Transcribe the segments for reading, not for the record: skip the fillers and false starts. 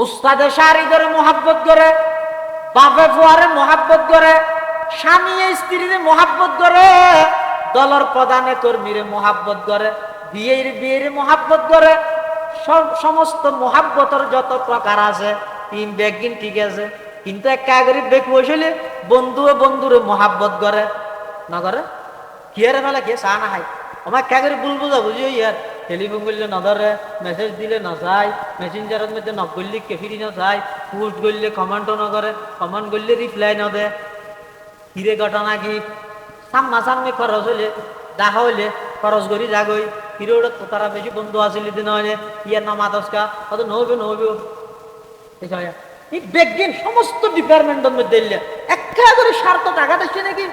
উস্তাদে শাড়ি ধরে মোহাব্বত করে, বাপে ফুয়ারে মোহাব্বত করে, স্বামী স্ত্রীরে মোহাব্বত করে, দলের প্রধানে কর্মীরে মোহাব্বত করে, বিয়ের মোহাব্বত করে। সমস্ত মোহাব্বতের যত প্রকার আছে তিন বেগিন ঠিক আছে, কিন্তু এক কাগরি বেগ বসলে বন্ধুরে মোহাব্বত করে না করে কি আরে ফেলা কে চা না খাই আমার কাগরি ভুল বুঝা বুঝিও ইয়ার। টেলিফোন করলে না ধরে, মেসেজ দিলে না যায়, মেসেঞ্জারের মধ্যে নক করলে কেফিরি না যায়, পোস্ট করলে কমেন্টও না করে, কমেন্ট করলে রিপ্লাই না দেয়। হিরে ঘটনা কি সামনাসামনি খরচ হইলে দেখা হইলে খরচ করি যাগই হিরে ওটা তো তারা বেশি বন্ধু আসিল দিন হইলে ইয়ার নাম আদস্কা অত নহবে এই বেগিন সমস্ত ডিপার্টমেন্টের মধ্যে একটা করে স্বার্থ টাকা দিচ্ছে নাকি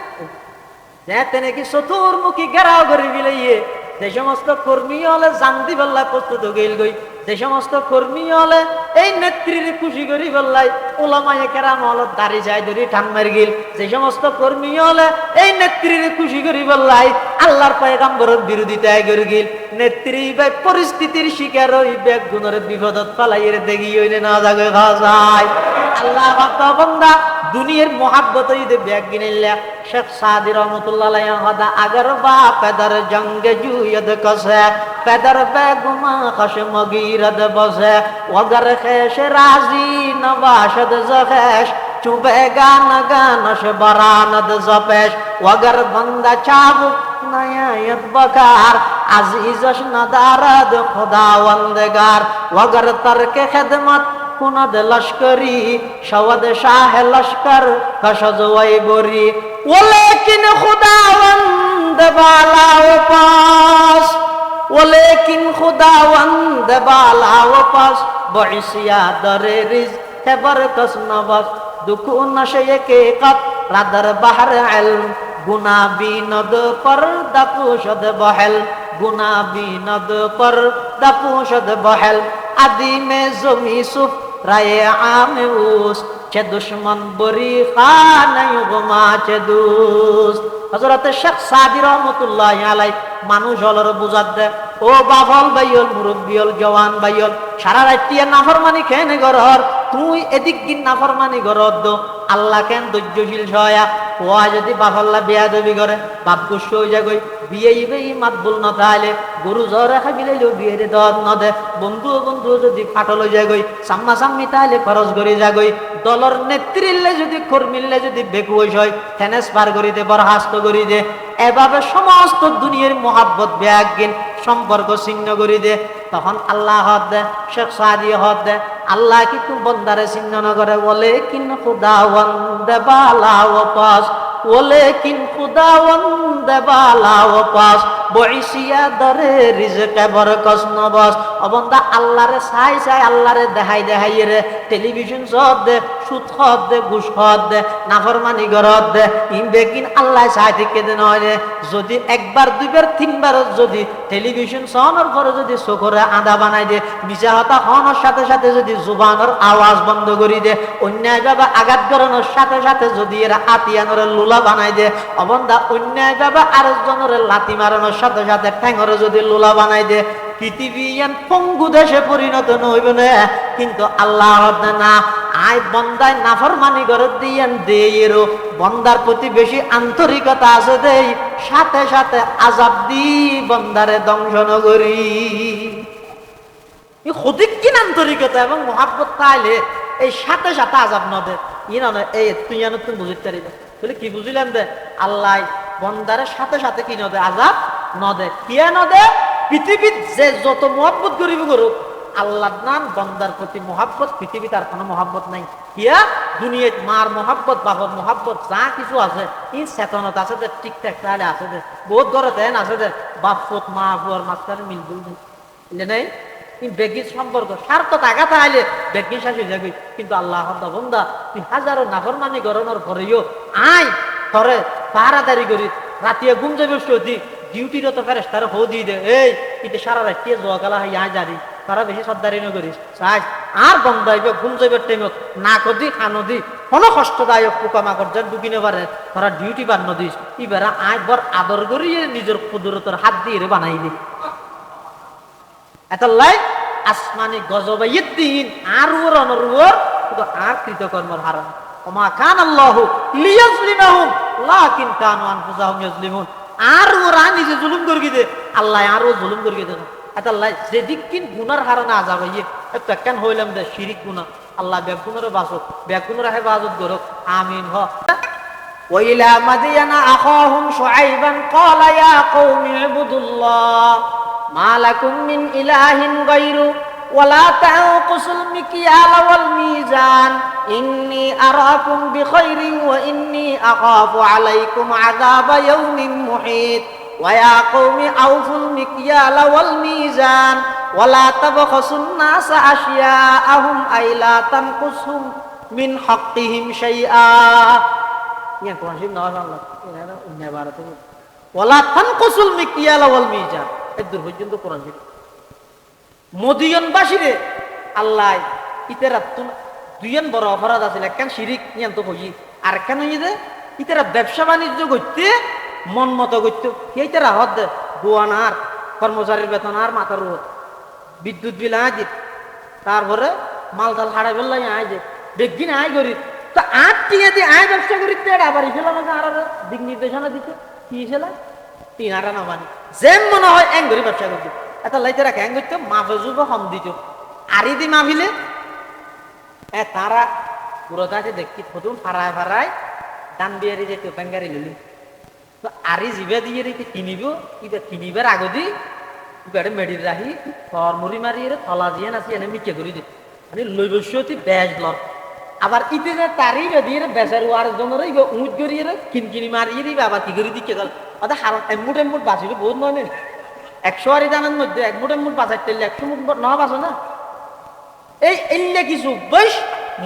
যাতে নাকি চতুর্মুখী ঘেরাও করে বিলাইয়ে যে সমস্ত কর্মী হলে জানতি বললাই প্রস্তুত গেল গই, যে সমস্ত কর্মী হলে এই নেত্রীর খুশি করি বললাই ওলামায়ে কেরাম হলে দাড়ি যায় ধরি ঠান মার গেল, যে সমস্ত কর্মী হলে এই নেত্রীর খুশি করি বললাই আল্লাহর পয়গম্বরের বিরোধিতায় করে গেল। নেত্রী ভাই পরিস্থিতির শিকার ওই বেগ গুণের বিপদত পালাইয়ের দেখি হইলে না জাগে খাওয়া যায়। আল্লাহ বান্দা দুনিয়ার মোহাব্বত ঈদে ব্যাগ কিনিল্লা শেখ সাদি রহমতুল্লাহ হদা আগার বা পেদার জঙ্গে জুয়দ কসে পেদার বেগুমা খসে মগিরদ বসে ওগর খেশ রাজি নবাশদ জখেশ চুবে গান গানশ বরানদ জপেশ ওগর বন্দা চাবুক নয়ায়ত বকার আজিজশ নদারদ খুদাওয়ান্দগার ওগর তরকে খেদমত কুনদ লস্করি শওদ শাহ লস্কর কশজওয়াই বরি ওলেকিন খুদাওয়ান্দ বালা ওপাস ওলেকিন খুদাওয়ান্দ বালা ওপাস বইসিয়া দরে রিজ খবর কসনবস দুখু নশে কে কত রাদর বাহর ইলম গুনা বিনদ পর দাপুশদ বহল গুনা বিনদ পর দাপুশদ বহল আদি মে জমি সুফ রায়ে আমে উস চে দুশ্মন বরি খানায় গোমা চে দুস্ত। হযরত শেখ সাদি রহমাতুল্লাহি আলাইহি মানুষ হলর বুঝাত দে ও বাফল ভাইয়ল মুরব্বিয়ল জওয়ান ভাইয়ল সারা রাত্রিয়া নাফরমানি খেনে গরর তুই এদিক গিন নাফরমানি গরর দো আল্লাহ কেন ধৈর্যশীল সয়া ওয়া যদি বাফল্লা বেয়াদবি করে বাপ গুস্স হই যাগই বিয়ে ইবেই মাতবুল না তাইলে গরু জ্বরে খাবিলেও বিয়ে দে দদ ন দে বন্ধু যদি ফাটল হই যাগই সামনা সামনি তাইলে খরচ করে যাগই দলর নেত্রীলে যদি কর্মীলে যদি বেকু হয় ফেনেস পার করি দে বরখাস্ত করি দে এভাবে সমস্ত দুনিয়ার মোহাব্বত ব্যাগিন সম্পর্ক ছিন্ন করি দে তখন আল্লাহ হদ দে শেখ সাদি হদ দে আল্লাহ কিন্তু বন্দারে ছিন্ন না করে বলে কিন খুদাওয়ান্দ বালা ওয়াপাস ওলে কিন খুদাওয়ান্দ বালা ওয়াপাস বইসিয়া দরে রিজকে বরকত নবস অবন্দা আল্লাহরে চাই আল্লাহরে দেখাই রে টেলিভিশন সব দে সুদ খদ দে ঘুষ খদ দে নাফরমানি গরদ দে ইনবেকিন আল্লাহ চাই থেকে দে নয় রে যদি একবার দুইবার তিনবার যদি টেলিভিশন সহনের পরে যদি চোখরে আদা বানাই দে মিশা হতা হওয়ার সাথে সাথে যদি জুবানের আওয়াজ বন্ধ করি দে অন্যায়ভাবে আঘাত করানোর সাথে সাথে যদি এরা আতিয়ানোর লুলা বানাই দে অবন্দা অন্যায়ভাবে আরেকজনের লাথি মারানোর সাথে সাথে ঠ্যাঙরে যদি লুলা বানাই দে পৃথিবী পঙ্গু দেশে পরিণত নইব না কিন্তু আল্লাহ না আয় বন্দায় নাফরমানি করে দিয়েন দেয়েরও বন্দার প্রতি বেশি আন্তরিকতা আছে দেই সাথে সাথে আযাব দি বন্দারে দংশন করি হদিকিন আন্তরিকতা এবং মহাব্বত তাইলে এই সাথে সাথে আযাব ন দে ই না এই তুই তুমি বুঝতে পারি তাহলে কি বুঝিলেন দে আল্লাহ বন্দারের সাথে সাথে কি ন দে আযাব ন দে কিয়া ন দে পৃথিবীর যে যত মহব্বত করিব করুক আল্লাহর নাম বন্দার প্রতি মহব্বত পৃথিবী তার কোনো মহব্বত নাই কিয়া দুনিয়াত মার মহব্বত বাবার মহব্বত যা কিছু আছে এই চেতনত আছে দে ঠিকঠাক তাহলে আছে দে বহুত ঘরে দেন আছে দে বাপ পুত মা বুয়ার মাঝখানে মিলবুল বুঝলে নাই বেগির সম্পর্ক স্বার্থ টাকা তাহলে বেগির শাসি যাবি কিন্তু আল্লাহ বন্দা তুই হাজারো নাফরমানি গরনের ঘরেও আই ধরে পাহারাদারি করি রাতিয়া ঘুম যাবে সত্যি ডিউটির তো ফেরেস তারা হো দিয়ে দে এই কিন্তু সারা রাত জোয়া গেলা হয় আয় জারি তারা বেশি সর্দারি ন করিস চাই আর বন্ধ হইবে ঘুম যাইবার টাইমত না কদি খানো দি কোনো কষ্টদায়ক পোকামাকড় যেন ঢুকিনে পারে তারা ডিউটি বান্ন দিস এবার আয় বর আদর করি নিজের কুদরতের হাত দিয়ে বানাই দি এত লাই আসমানি গজবাইদ্দিন আর ওর অনুরূর শুধু আর কৃতকর্মর হারান ওমা কান আল্লাহু লিয়াজলিমাহুম লাকিন কানু আনফুসাহুম ইয়াজলিমুন আর ওরা নিজে জুলুম করে দে আল্লাহ আরো জুলুম করে দেন আল্লাহ যেদিকিন গুনার হারানা আযাব হইয়ে তো কেন হইলাম দে শিরিক গুনাহ আল্লাহ বেগুনের বাসক বেগুনের হেফাজত করুক আমিন হ وإلى مدين أخاهم شعيبا قال يا قوم اعبدوا الله ما لكم من إله غيره ولا تنقصوا المكيال والميزان إني أراكم بخير وإني أخاف عليكم عذاب يوم محيط ويا قوم أوفوا المكيال والميزان ولا تبخسوا الناس أشياءهم أي لا تنقصهم من حقهم شيئا ইয়া কোরআন শরীফ নাও আল্লাহ এরা উন্নয় বাড়াতে ওয়ালা তানকুসুল মিকিয়াল ওয়াল মিজান এদুর পর্যন্ত কোরআন শরীফ মদিয়নবাসীরে আল্লাহ ইতেরা দুইজন বড় অপরাধ আছে একখান শিরিক নিয়ন্ত হই আর কেন ইদে ইতেরা ব্যবসা বাণিজ্য করতে মন মতো করতে এইটারা হদ গোয়ানার কর্মচারীর বেতন আর মাথার উপর বিদ্যুৎ বিল আয় তারপরে মালদাল হারাই ফেললাই আয় যে দেখদিন আয় করি তো আট টিয়া দিয়ে আয় ব্যবসা করি আবার ইসেলাম আর দিক নির্দেশনা দিতে কি ইসেলাম তিন আটা না মানে যেম মনে হয় এং করে ব্যবসা করতে এটা লাইতে রাখে এং করতে মাফে যুব হম দিত আরি দি মাফিলে তারা পুরোটাকে দেখি প্রথম ফারায় ফারায় দান বিয়ারি যেত ব্যাঙ্গারি ললি তো আরি জিবে দিয়ে রেখে কিনিব ইটা কিনিবার আগে দি বেড়ে মেডির রাহি থর মুড়ি মারি থলা দিয়ে নাচি এনে মিকে করে দিত মানে লই বসি বেশ লর আবার ইতে যে তারি দিয়ে বেচার ওয়ার জন্য উঁচ করিয়ে কিনকিনি মারিয়ে দিবে আবার কি করে দিকে গেল ওদের হারাম এমুট এমুট বাঁচিল বহুত নয় নেই 100 আরি দানের মধ্যে একমুট এমুট বাঁচাইতে 100 মুট ন বাঁচো না এই এলে কিছু বেশ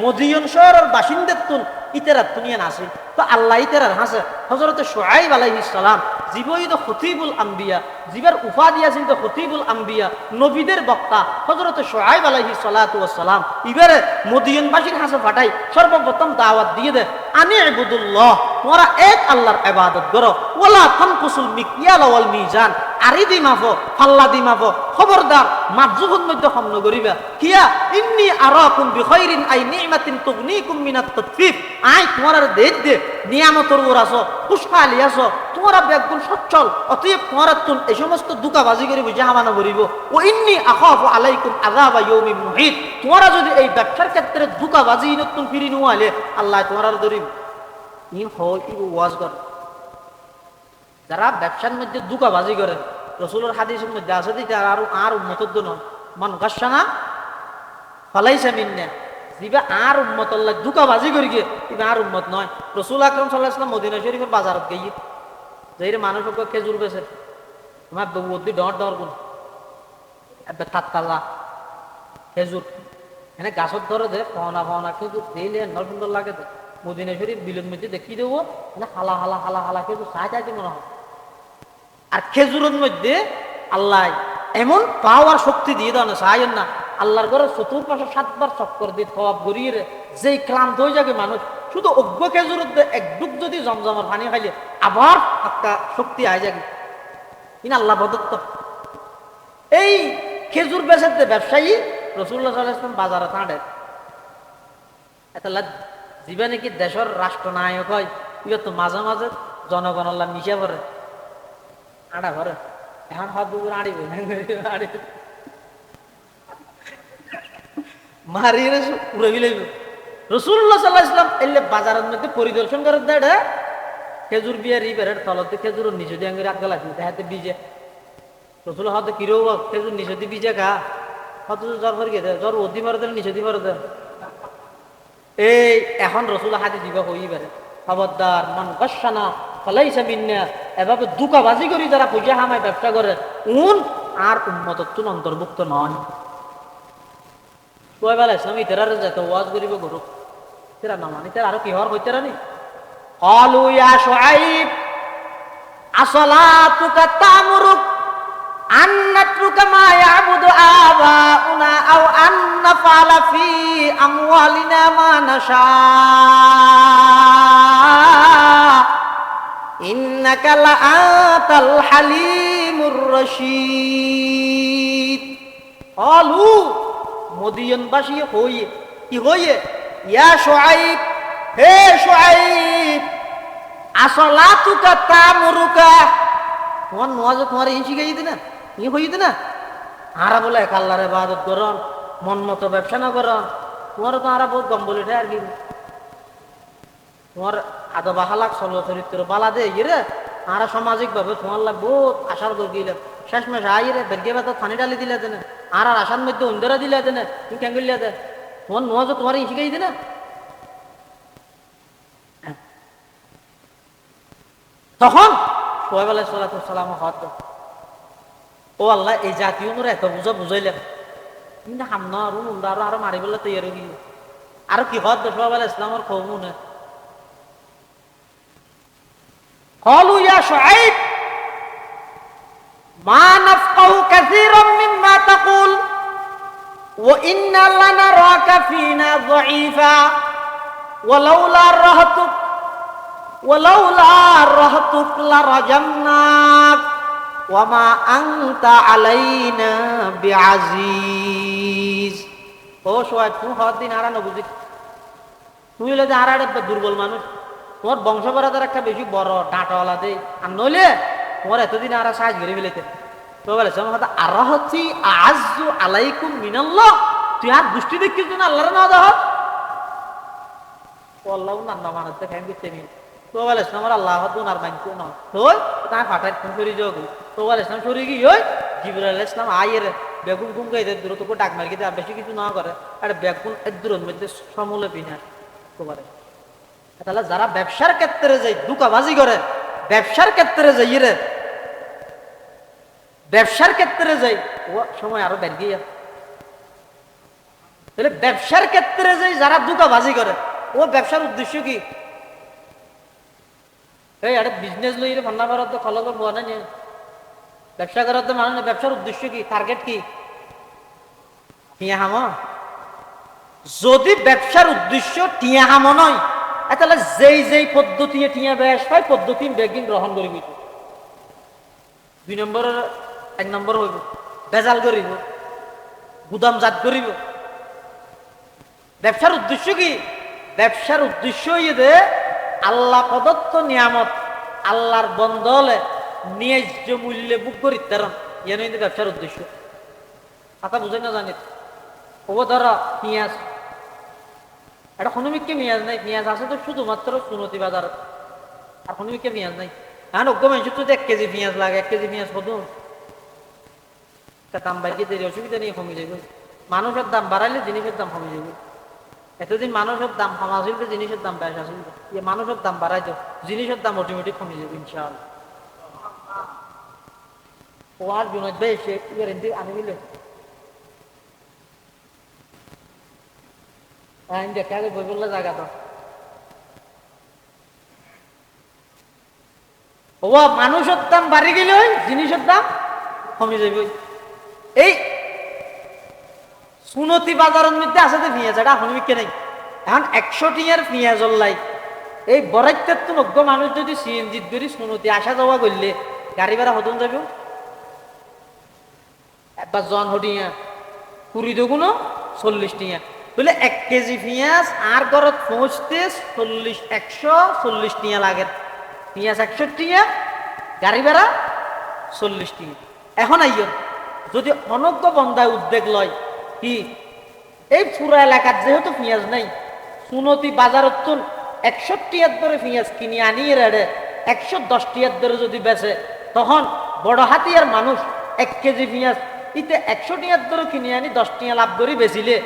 মদিয়ন শহরের বাসিন্দার তুল ইতেরার তুনিয়ান আছে তো আল্লাহ ইতেরার হাসে হযরত শুআইব আলাইহিস সালাম জীবই তো খতিবুল আম্বিয়া জীবের উপাধি আছে তো খতিবুল আম্বিয়া নবীদের বক্তা হযরত শুআইব আলাইহিস সালাতু ওয়াস সালাম ইবারে মদিয়নবাসীর হাসে ফাটাই সর্বপ্রথম দাওয়াত দিয়ে দে আনি ইবুদুল্লাহ তোমরা এক আল্লাহর ইবাদত করো ওয়ালা তানকুসুল মিকিয়াল ওয়াল মিজান আরি দি মাফো ফাল্লা দি মাফো খবরদার মাপজুহুর মধ্যে খম্ন করিবা কিয়া ইন্নী আরাকুম বিখাইরিন আই নি'মাতিন তুগনিকুম মিনাত তাতফিফ আই তোমার দেখ দে নিয়ামতের উপর আছো খুশহালি আছো তোমরা বেগুন সচ্ছল অতএব তোমরা তুন এই সমস্ত দুকাবাজি করে বুঝে হামানা করিব ও ইন্নী আখাফু আলাইকুম আযাবা ইয়াউমিন মুহিত তোমরা যদি এই ব্যবসার ক্ষেত্রে দুকাবাজি নতুন ফিরি নোয়ালে আল্লাহ তোমরা ধরিব ইন হয় ই ওয়াজ কর যারা ব্যবসার মধ্যে দুকাবাজি করে রাসূলের হাদিসের মধ্যে আছে যে আর উম্মতর জন্য মান গাশানা ফালাইসা মিন্না জিবা আর উম্মত আল্লাহ দুকাবাজি করি গে ইবা আর উম্মত নয় রাসূল আকরাম সাল্লাল্লাহু আলাইহি ওয়াসাল্লাম মদিনা শরীফের বাজারত গিয়ে যাইরে মানুষকে খেজুর বেচে তোমার বউদি ডর ডর কোন এবে তাতকালা খেজুর এনে গাছত ধরে দে পাওনা পাওনা খেজুর দিলে নর সুন্দর লাগে মদিনা শরীফ বিলের মধ্যে দেখি দেবো মানে হালা হালা হালা হালা খেজুর চাই চাইতে মনে হয় আর খেজুরের মধ্যে আল্লাহ এমন পাওয়ার শক্তি দিয়ে দাও না চাইন না আল্লাহর ঘরে চতুর্পাশে 7 বার চক্কর দিয়ে থপ গড়িয়ে যেই ক্লান্ত হয়ে যাবে মানুষ শুধু অজ্ঞ খেজুরের এক ডুব যদি জমজমের পানি খাইলে আবার একটা শক্তি আয় যাবে কিনা আল্লাহ প্রদত্ত এই খেজুর বেচাতে ব্যবসায়ী রাসূলুল্লাহ সাল্লাল্লাহু আলাইহি ওয়াসাল্লাম বাজারে তাঁড়ে এটা জীবে নাকি দেশের রাষ্ট্রনায়ক হয় ইয়ে তো মাঝে মাঝে জনগণ আল্লাহ মিশে ভরে আড়া ভরে এখন হাত দুপুর আড়িবে আড়িবে মারিয়ে উড়ে গেলেইব রাসূলুল্লাহ সাল্লাল্লাহু আলাইহি ওয়াসাল্লাম এলে বাজারের মধ্যে পরিদর্শন করে দেড়ে খেজুর বিয়ার ইবের তলতে খেজুর নিচে দিয়ে আঙ্গুর আগে লাগবে দেখাতে বিজে রাসূল হয়তো কিরো খেজুর নিচে দিয়ে বিজে খা হয়তো জ্বর ভরে গেছে জ্বর অধি মারে দেন নিচে দিয়ে মারে দেন এই এখন রাসূল হাদিস দিবা হইবারে খবরদার মান গাশানা ফালাইসা মিন্না এভাবে দুকাবাজি করি যারা পয়সা হামায় ব্যবসা করে উন আর উম্মতর তুন অন্তর্ভুক্ত নয় কয় বেলা ইসলাম ইতারার যেত ওয়াজ করিব গরু তেরা না মানে তেরা আরো কি হওয়ার হইতে রানি ক্বালু ইয়া শুআইব আসসালাতুকা তা'মুরুক আন নাতরুকা মা ইয়াবুদু আবাউনা আও আন নাফআলা ফি আমওয়ালিনা মা নাশা ইন্নাকা লাআতাল হালিমুর রাশীদ অলু মদিয়নবাসী হইয়ে কি হইয়ে ইয়া শুআইব, হে শুআইব, আসলাতুকা তামুরুকা, তোমার নওয়াজ তোমার এই শিখাই দিতে না, ই হইয়ে দিতে না। আরা বলে এক আল্লাহর ইবাদত করন, মন মতো ব্যবসা না করন, তোমার তো আরা বহুত গম্বল উঠে আর কি, তোমার আদো বাহালাক চলো চরিত্র বালা দে ইরে, আরা সামাজিক ভাবে তোমার লাগ বহুত আশার গিলে শেষ মাস আইরে বেরগে বাতা পানি ডালি দিলে দেন, আর আশার মধ্যে অন্ধেরা দিলে দেন, তুমি কেন গিলিয়া দে, তোমার নওয়াজ তোমার এই শিখাই দিতে না। তখন সোহেব আলাইহিস সালাম হত, ও আল্লাহ এই জাতীয় মোর এত বুঝা বুঝাইলেন, কিন্তু হামনা আরো মুন্ডা আরো মারি বলে তৈরি হয়ে গেল, আর কি হত সোহেব আলাইহিস সালামের কওম না قالوا يا شعيب ما نفقه كثيرا مما تقول وإنا لنراك فينا ضعيفا ولولا رهتك لرجمناك وما أنت علينا بعزيز. ও শোয়েব, তুমি হদিন আরা নবুঝি, তুমি হলে আরা দুর্বল মানুষ, তোমার বংশপরাধের একটা বেশি বড় ডাঁটাওয়ালা দেয়, আর নইলে তোমার এতদিন আর সাহায্য ঘিরে ফেলেছে। তো বলেছে আর হচ্ছি আযু আলাইকুম মিনাল্লাহ, তুই আর দুষ্টি দেখিস না আল্লাহর না দেহ, আল্লাহ নান্না মানুষ দেখেন দিতে নিয়ে। তো বলেছে আমার আল্লাহ আর মানতো না, তো তাই ফাটাই ফোন করি যোগ। তো বলেছে সরি কি ওই জিবরাইল আলাইহিস সালাম আইয়ের বেগুন গুম গাইতে দূরত ডাক মারি গিয়ে আর বেশি কিছু না করে, আর বেগুন এক দূরের মধ্যে সমূলে পিনা তো পারে। তাহলে যারা ব্যবসার ক্ষেত্রে যায় দুকাবাজি করে, ব্যবসার ক্ষেত্রে যাই রে, ব্যবসার ক্ষেত্রে যাই ও সময় আরো বের গিয়ে, তাহলে ব্যবসার ক্ষেত্রে যাই যারা দুকাবাজি করে, ও ব্যবসার উদ্দেশ্য কি? এই আরে বিজনেস লই রে ভান্না ভারত খলক হওয়া না, ব্যবসা করার তো মানুষ, ব্যবসার উদ্দেশ্য কি, টার্গেট কি? টিয়া হামো। যদি ব্যবসার উদ্দেশ্য টিয়া হামো নয়, তাহলে যেই যেই পদ্ধতি টিয়া বেশ পাই পদ্ধতি বেগিন গ্রহণ করিব। 2 নম্বরের 1 নম্বর হইব বেজাল করিব, গুদামজাত করিব। ব্যবসার উদ্দেশ্য কি? ব্যবসার উদ্দেশ্য যে আল্লাহ প্রদত্ত নিয়ামত আল্লাহর বন্দলে ন্যায্য মূল্যে বুক করি তারণ, এনে কিন্তু ব্যবসার উদ্দেশ্য। কথা বুঝে না জানি, ও ধরো পেঁয়াজ, এটা হনুমিককে পেঁয়াজ নাই, পেঁয়াজ আছে তো শুধুমাত্র সুনতি বাজার, আর হনুমিককে পেঁয়াজ নাই। এখন অজ্ঞ মানুষ তো 1 কেজি পেঁয়াজ লাগে, 1 কেজি পেঁয়াজ কত দাম বাড়িয়ে দেরি, অসুবিধা নিয়ে কমে যাবে। মানুষের দাম বাড়াইলে জিনিসের দাম কমে যাবে। এতদিন মানুষের দাম কমা আসিল, জিনিসের দাম বেশ আসিল, মানুষের দাম বাড়াই তো জিনিসের দাম অটোমেটিক কমে যাবে ইনশাআল্লাহ। ও আর জুনাইদ ভাই এসে গ্যারেন্টি আনি দিলে দেখা বই বললে জায়গা তো ও মানুষের দাম বাড়ি গেলে ওই জিনিসের দাম কমে যাবে। এই সুনতি বাজারের মধ্যে আছে তো পেঁয়াজ, এটা হনুমিককে নেই। এখন 100 টিয়ার পেঁয়াজ লাই এই বরাইতের তো নজ্ঞ মানুষ যদি সিএনজি ধরি সুনতি আসা যাওয়া করলে গাড়ি ভাড়া হতন যাবে একবার জন হটিয়া 20 দুগুণো 40 টিয়া, বলে 1 কেজি পেঁয়াজ আর ঘরত পৌঁছতে 140 টিয়া লাগে। পেঁয়াজ 100 টিয়া, গাড়ি ভাড়া 40 টিয়া। এখন আইয় যদি অনজ্ঞ বন্ধায় উদ্যোগ লয় কি এই পুরা এলাকার যেহেতু পেঁয়াজ নাই, সুনতি বাজারত 100 টিয়ার ধরে পেঁয়াজ কিনে আনিয়ে রেড়ে 110 টিয়ার ধরে যদি বেচে, তখন বড় হাতিয়ার মানুষ 1 কেজি পেঁয়াজ ইতে 100 টিয়ার ধরে কিনে আনি 10 টিয়া লাভ করে বেচিলে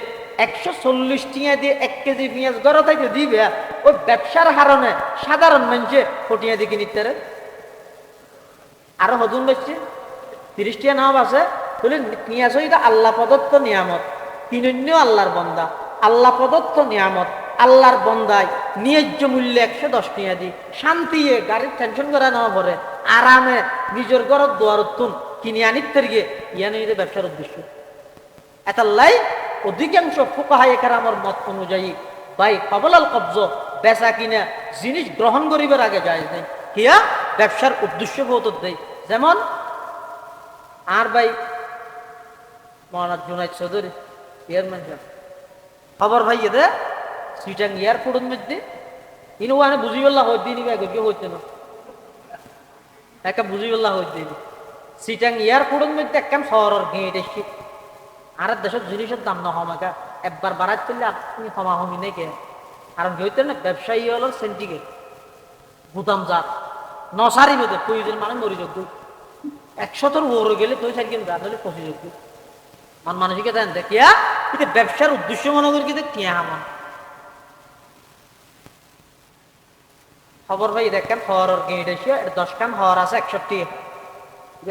140 টিয়া দিয়ে 1 কেজি পেঁয়াজ গড় থেকে দিবে। ওই ব্যবসার কারণে সাধারণ মানুষে ফটিয়া দিয়ে কিনিতে আরো হজুন বেচছে 30 টিয়া নাও আছে। বলে পেঁয়াজ হইতে আল্লাহ প্রদত্ত নিয়ামত, কিনন্য আল্লাহর বন্দা, আল্লাহ প্রদত্ত নিয়ামত আল্লাহর বন্দায় ন্যায্য মূল্যে 110 টিয়া দি শান্তিয়ে গাড়ির টেনশন করা নেওয়া পরে আরামে নিজের ঘরের দুয়ারতুন কিনে আনিতে গিয়ে ইয়ানে ব্যবসার উদ্দেশ্য। এতাল্লাই অধিকাংশ ফুকাহায়ে কেরামের মত অনুযায়ী ভাই কবলাল কবজ বেচা কিনা জিনিস গ্রহণ করিবার আগে যায় নাই, কিয়া ব্যবসার উদ্দেশ্য বহুত দেয়। যেমন আর ভাই মৌলানা জুনাইদ চৌধুরী চেয়ারম্যান সাহেব খবর ভাই দে সিটাং এয়ারপোর্টের মধ্যে ইনো ওখানে বুঝি বললা হই দিনই বা কেউ হইতে না একা বুঝি বললা হই দিন সিটাং এয়ারপোর্টের মধ্যে একখান শহরের গেট এসছি আর দেশের জিনিসের দাম না হমাকা একবার বাড়াত করলে আপনি হমাহমি নেই কে কারণ কি হইতে না ব্যবসায়ী হলো সেন্টিগেট গুদাম জাত নসারি মধ্যে প্রয়োজন মানে মরিযোগ্য 100 ওরে গেলে তুই সারি কেন রাত হলে পঁচিযোগ্য মানসিকে দেন দেখিয়া কিন্তু ব্যবসার উদ্দেশ্য মনে করি কিন্তু কিয়া হামান খবর ভাই দেখেন হওয়ার গেট এসে 10 খান হওয়ার আছে 61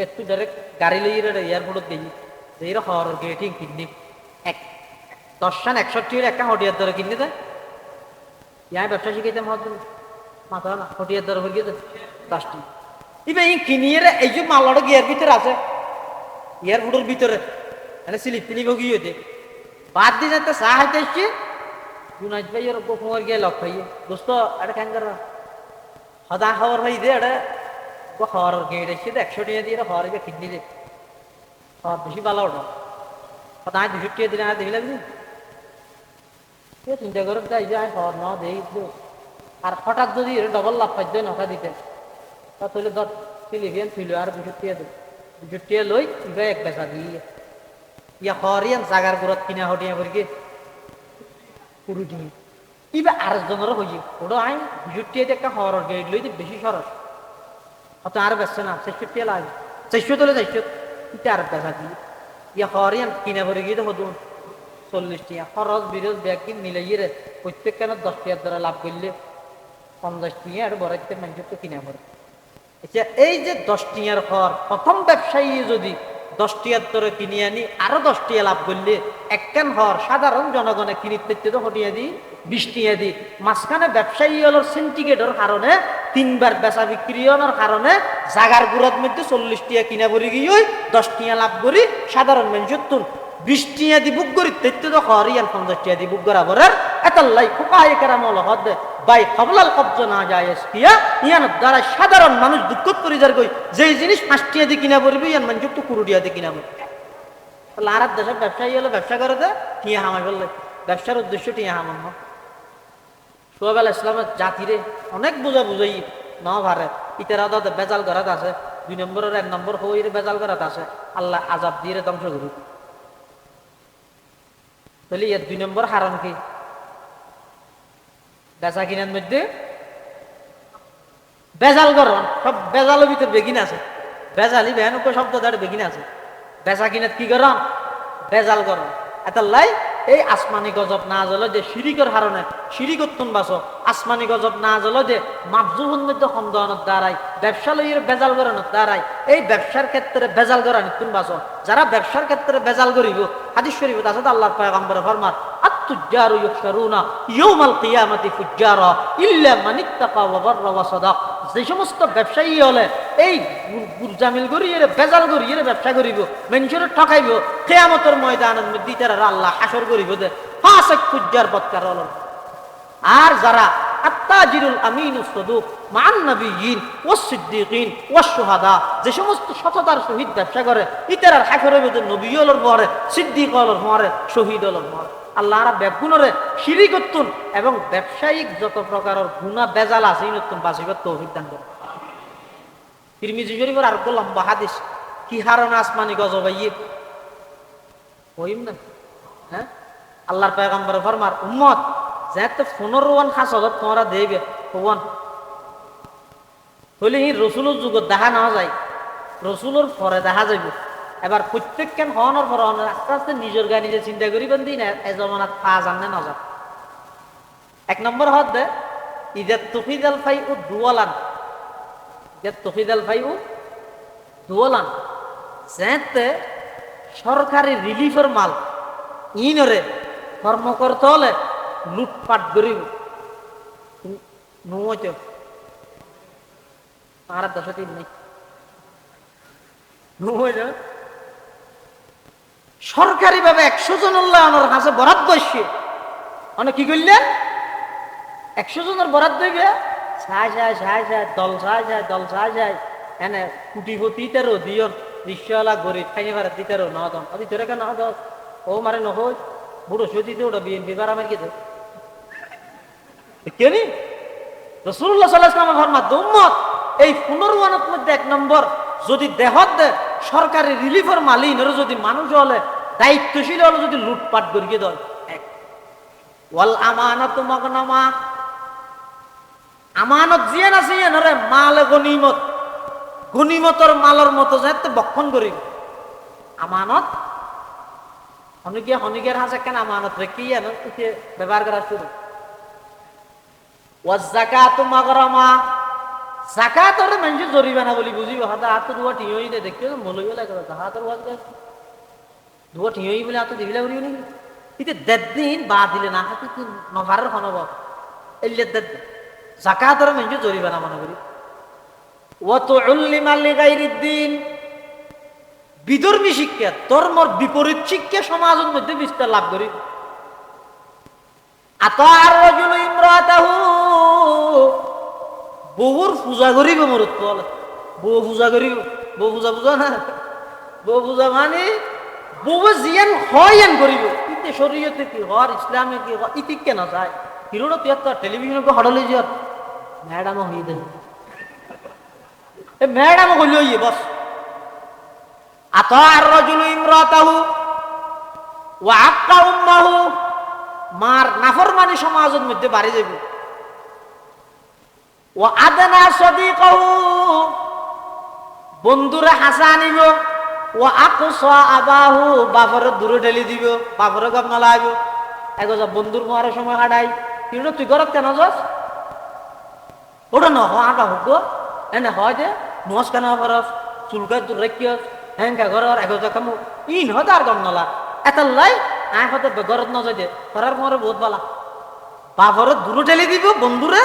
একটু ডাইরেক্ট গাড়ি লইয়ে এয়ারপোর্টত গেছি এই হওয়ার গেট কিনি 10 খান 61 একটা হটিয়ার ধরে কিনে দেয় ইয়া ব্যবসা শিখাইতাম হওয়ার মাথা না হটিয়ার ধরে হয়ে গেছে 10টি ইবে এই কিনিয়ে এই যে মালটা গিয়ার ভিতরে আছে এয়ারপোর্টের ভিতরে স্লিপ তিলি ভোগী হইতে বাদ দিয়ে যাতে চা হাইতে এসছি জুনাইদ ভাই ওর গোপর গিয়ে লক ভাই দোস্ত এটা কেন কর সদা খবর ভাই দে এটা হওয়ার গেট এসছে 100 টাকা দিয়ে হওয়ার গিয়ে কিডনি দে সব বেশি ভালো ওটা সদা 200 টাকা দিলে আর দেখলাম চিন্তা করে যাই যে হওয়ার ন দেই আর হঠাৎ যদি ডবল লাভ পাই দেয় নখা দিতে তাহলে ধর সিলিভিয়ান ছিল আর 200 টাকা দেয় 200 টাকা লই ইবা এক বেচা দিয়ে ইয়া হরিয়ান জাগার গুরত কিনা হটিয়া করি পুরু দিয়ে ইবা আর জনের হইয়ে ওটা আই 200 টাকা একটা হওয়ার গেট লই বেশি সরস অত আর বেচছে না 400 টাকা লাগে 400 তোলে 400 এটা আর বেচা দিয়ে ইয়া হরিয়ান কিনা করে গিয়ে হতো 40 টাকা খরচ বিরোধ ব্যাগ কিন মিলাইয়ে রে প্রত্যেক কেন 10 টাকার দ্বারা লাভ করলে 50 টাকা আর বড়াইতে মানুষ তো কিনা করে আচ্ছা এই যে 10 টাকার ঘর প্রথম ব্যবসায়ী যদি 10 টাকার দরে কিনে আনি আরো 10 টাকা লাভ করলে একখান ঘর সাধারণ জনগণে কিনিতে তো হটিয়ে দিই 20 টাকা দিই মাঝখানে ব্যবসায়ী হলো সিন্ডিকেটের কারণে 3 বার বেচা বিক্রি হওয়ার কারণে জাগার গুড়ার মধ্যে 40 টাকা কিনা পড়ে গিয়ে 10 টাকা লাভ করি সাধারণ মানুষের তুন 20 টাকা দি বুক করি তেতে তো হরিয়ান 50 টাকা দি বুক করা বরার এতাল্লাই ফুকায়ে কেরাম হল হদ বাই কবলাল কবজ না যায় কিয়া ইয়ান দ্বারা সাধারণ মানুষ দুঃখ করি যার কই যেই জিনিস 5 টাকা দি কিনা পড়বে ইয়ান মানুষ তো 20 টাকা দি কিনা পড়বে তাহলে আর দেশের ব্যবসায়ী হলো ব্যবসা করে দে টিয়া হামাই বললে ব্যবসার উদ্দেশ্য টিয়া হামান না সোহাব আল ইসলামের জাতিরে অনেক বোঝা বুঝাই না ভারে ইতারা দাদা বেজাল করাত আছে 2 নম্বরের 1 নম্বর হইরে বেজাল করাত আছে আল্লাহ আযাব দিয়ে ধ্বংস করুক তাহলে এর 2 নম্বর হারাম কি বেচা কিনার মধ্যে বেজাল করন সব বেজালের ভিতর বেগিন আছে বেজালি ভয়ানক শব্দ দ্বারা বেগিন আছে বেচা কিনার কি করন বেজাল করন এতাল্লাই এই আসমানি গজব না জ্বলে যে শিরিকের হারণে শিরিকত্তন বাসো আসমানি গজব না জ্বলে যে মাবজুহুন মধ্যে সন্দেহনের দ্বারাই ব্যবসা লইয়ের বেজাল করানোর দ্বারাই এই ব্যবসার ক্ষেত্রে বেজাল করানি তুন বাসো যারা ব্যবসার ক্ষেত্রে বেজাল করিব হাদিস শরীফ আছে আল্লাহর পয়গম্বর ফরমান আত-তুজ্জারু ইউহশারুনা ইয়াউমাল কিয়ামাতি ফুজ্জারা ইল্লা মান ইত্তাকা ওয়া বাররা ওয়া সাদাক যে সমস্ত ব্যবসায়ী হলে এই গুরজামিল করিয়ে বেজাল করিয়ে ব্যবসা করিব মানুষের ঠকাইব কিয়ামতের ময়দানের মধ্যে তারা আল্লাহ হাসর করিব দে ফাসিক ফুজ্জার বদকার হল আর যারা আত্তাজিরুল আমিনুস সাদুক মান নবিয়িন ওয়াস সিদ্দিকিন ওয়াস শুহাদা যে সমস্ত সততার সহিত ব্যবসা করে ইতারার হাসরের মধ্যে নবী হলর পরে সিদ্দিক হলর পরে শহীদ হলর পরে আল্লাহরা বেগুনরে শিরিক করতুন এবং ব্যবসায়িক যত প্রকারের গুনাহ বেজাল আছে ইনতুন বাঁচিবার তৌফিক দান করে তিরমিজি শরীফের আর লম্বা হাদিস কি হারনা আসমানি গজব আইয়ে কইম না হ্যাঁ আল্লাহর পয়গম্বর ফরমার উম্মত যাতে 15 হাসলত তোমরা দেবে ভগবান হইলে এই রসুলের যুগত দেখা না যায় রসুলের পরে দেখা যাইব এবার প্রত্যেক কেন হওয়ানোর পর আস্তে আস্তে নিজের গায়ে নিজে চিন্তা করিবেন দিন এ জমানাত পা জানে না যায় 1 নম্বর হদ দে ইদাত তুফিদাল ফাইউ দুওয়ালান ইদাত তুফিদাল ফাইউ দুওয়ালান যাতে সরকারি রিলিফের মাল ইনরে কর্ম করতে হলে লুটপাট করিব নুয়ত আর দশটি নেই নুয়ত সরকারি ভাবে 100 জন উন্নয়নের কাছে বরাদ্দ হইছে মানে কি করলেন 100 জনের বরাদ্দ হইবে দল চাই এনে কুটিপতি 13 দিয়ন রিক্সাওয়ালা গরিব খাইনি পারে দিতেরও না দম আদি তোরে কেন না দশ ও মারে নহই বুড়ো সদিতে ওটা বিএনপি বার আমার কি কেনি রাসূলুল্লাহ সাল্লাল্লাহু আলাইহি ওয়াসাল্লাম ফরমাত উম্মত এই 15 মধ্যে 1 নম্বর যদি দেহত দে সরকারি রিলিফের মালিনের যদি মানুষ হলে দায়িত্বশীল হলে যদি লুটপাট করিয়ে দেয় এক ওয়াল আমানাতু মাগনামা আমানত জিয়ান আছে নরে মাল গনিমত গনিমতর মালের মতো যাতে বক্ষণ করি আমানত হনিকের হাসে কেন আমানত রে কি জানো তুই ব্যবহার করা শুরু ওয়াজ যাকাতু মাগরামা যাকাতরে মানুষ জরিমানা বলি বুঝিব হাতে হাত দুয়া টিয়ই দে দেখিও মলইও লাগে হাতের ওয়াজ দুয়া টিয়ই বলে হাত দিবিলা করিও নি ইতে দেদিন বা দিলে না হাতে কি নভারের হনব এলে দেদ যাকাতরে মানুষ জরিমানা মানা করি ওয়া তুউল্লিমা লিগাইরিদ দ্বীন বিধর্মী শিক্ষা ধর্মর বিপরীত শিক্ষা সমাজের মধ্যে বিস্তার লাভ করি আতার রাজুল ইমরাতাহু বহুর পূজা করিব মরত বলে বউ পূজা করিব বউ পূজা বুঝো না বউ পূজা মানে বউ জিয়ান হয়ান করিব ইতে শরীয়তে কি হর ইসলামে কি ইতি কেন যায় হিরোটা তুই তো টেলিভিশন কো হড়লে যার ম্যাডাম হই দে এ ম্যাডাম কইলই বস আতার রাজুল ইমরাতাহু ওয়া আক্কা উম্মাহু মার নাফরমানি সমাজের মধ্যে বাড়ি যাবে ও আদনা সদিকাহু বন্ধুরা হাসা আনিব ও আকসা আবাহু বাপরে দূরে ঢেলি দিব বাপরে গপ নালাইব এগো বন্ধুর মারার সময় হাডাই কিন্তু তুই ঘরত কেন যাস ওটা ন হাঁটা হোক এনে হয় যে নোয়াজ কেন করস চুলকায় তোর রেখিয়স হ্যাঁ ঘর এগো কামু ইন হতে আর গম নালা এত লাই আয় হতে ঘরত নজয় দে করার পরে বহুত বালা বাপরে দূরে ঢেলি দিব বন্ধুরে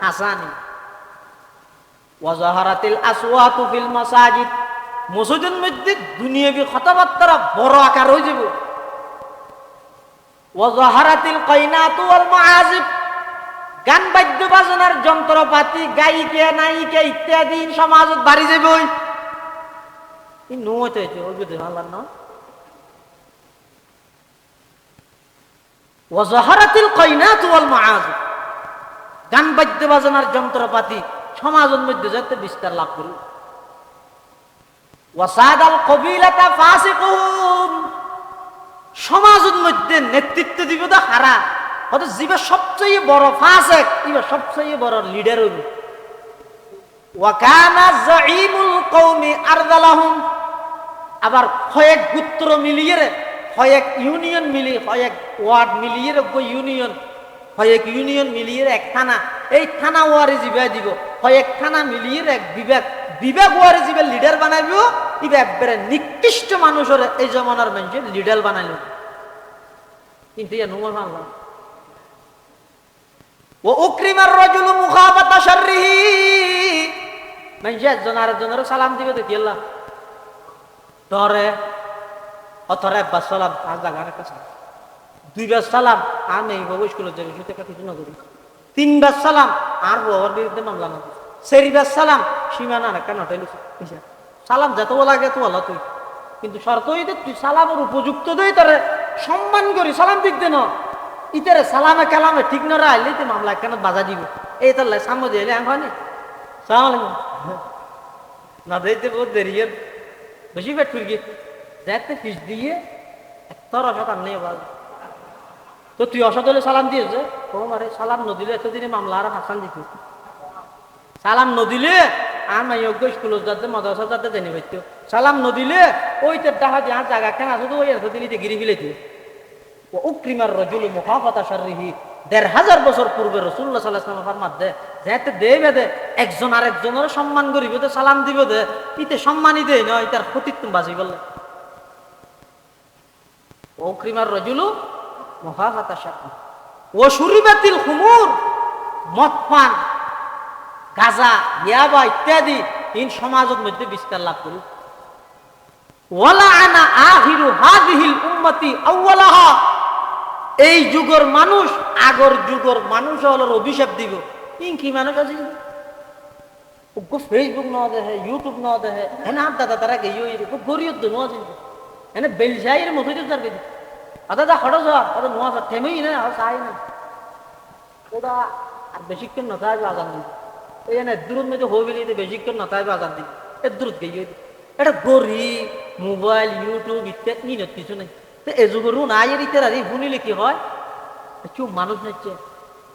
হাসানি ওয়াজাহারাতিল আসওয়াতু ফিল মাসাজিদ মসজিদের মধ্যে দুনিয়াবি কথাবার্তা বড় আকার হয়ে যাব ওয়াজাহারাতিল কাইনাতু ওয়াল মাআজিব গান বাদ্য বাজনার যন্ত্রপাতি গায়িকা নায়িকা ইত্যাদি সমাজত বাড়ি যাবে এই নয়তে ওই বুঝে আল্লাহ না ওয়াজাহারাতিল কাইনাতু ওয়াল মাআজিব গান বাদ্য বাজনার যন্ত্রপাতি সমাজের মধ্যে যাতে বিস্তার লাভ করি ওয়াসাদাল কবিলাতা ফাসিকুন সমাজের মধ্যে নেতৃত্ব দিব তো হারা হয়তো জীবের সবচেয়ে বড় ফাসিক ইবা সবচেয়ে বড় লিডার হইব ওয়া কানা যাঈমুল কওমি আরদালাহুম আবার কয়েক গোত্র মিলিয়ে কয়েক ইউনিয়ন মিলিয়ে কয়েক ওয়ার্ড মিলিয়ে ইউনিয়ন কয়েক ইউনিয়ন মিলিয়ে এক থানা এই থানা ওয়ারে জিবা দিব কয়েক থানা মিলিয়ে এক বিভাগ বিভাগ ওয়ারে জিবা লিডার বানাইব ইবা একবারে নিকৃষ্ট মানুষের এই জমানার মানুষের লিডার বানাইল কিন্তু ইয়া নুমর মানলা ও উকরিমার রাজুলু মুখাবাতা শাররিহি মানুষ একজন আরেকজনের সালাম দিবে তো কি আল্লাহ ধরে অথরে আব্বাস সালাম আর জায়গার একটা সালাম দুইবার সালাম আর নেই বাবু স্কুলের যাবে সেটা কিছু না করি তিনবার সালাম আর বাবার বিরুদ্ধে মামলা না চারিবার সালাম সীমানা না কেন সালাম যত লাগে তো বলো তুই কিন্তু শর্ত হইতে তুই সালামের উপযুক্ত দেই তারে সম্মান করি সালাম দিক দেন ইতারে সালামে কালামে ঠিক না রাইলে তুই মামলা কেন বাজা দিব এই তার সামনে দিয়ে এলে হয়নি সালাম আলাইকুম না দিতে বহুত দেরি বেশি পেট ফুরগি দেখতে ফিস দিয়ে তোর অসাধারণ নেই বাজ তো তুই অসৎ হলে সালাম দিয়েছে তোমারে সালাম নদিলে এতদিনে মামলা আর হাসান দিত সালাম নদিলে আর মাই স্কুল যাতে মাদ্রাসা যাতে জানি পাইতো সালাম নদিলে ওই তোর ডাহা যে আর জায়গা কেন আছে তো ওই এতদিনে গিরি ফেলেছে ও উকরিমার রাজুলু মুখাফাতা শাররিহি ১৫০০ বছর পূর্বে রাসূলুল্লাহ সাল্লাল্লাহু আলাইহি ওয়াসাল্লাম ফরমাত দে যাতে দেবে দে একজন আরেকজনের সম্মান করিব দে সালাম দিব দে ইতে সম্মানই দেয় না এটার ক্ষতিত্ব বাজি বললে ও উকরিমার রাজুলু মুখাফাতা শাররিহি ও শুরিবাতিল খুমুর মদ পান গাঁজা ইয়াবা ইত্যাদি ইন সমাজের মধ্যে বিস্তার লাভ করি ওয়ালা আনা আখিরু হাযিহিল উম্মতি আউওয়ালাহা এই যুগের মানুষ আগর যুগের মানুষ হলোর অভিশাপ দিব কি মানুষ আছে ফেসবুক ন দেহে ইউটিউব ন দেহে এনে আপ দাদা তারা গেই গরিয়ত নোয়া চিন্তা এনে বেলসাইয়ের মতো তার গেছি দাদা হঠাৎ যাওয়ার ওটা নোয়া থেমেই না আর চাই না ওটা আর বেশিক্ষণ না চাইবে আজান দিন এই এনে দূরত মধ্যে হয়ে গেলে বেশিক্ষণ না চাইবে আজান দিন এর দূরত গেই এটা গরিব মোবাইল ইউটিউব ইত্যাদি নিনত কিছু নেই তো এযুগরু নাই এর ইত্যাদি আর শুনিলে কি হয় চুপ মানুষ নিচ্ছে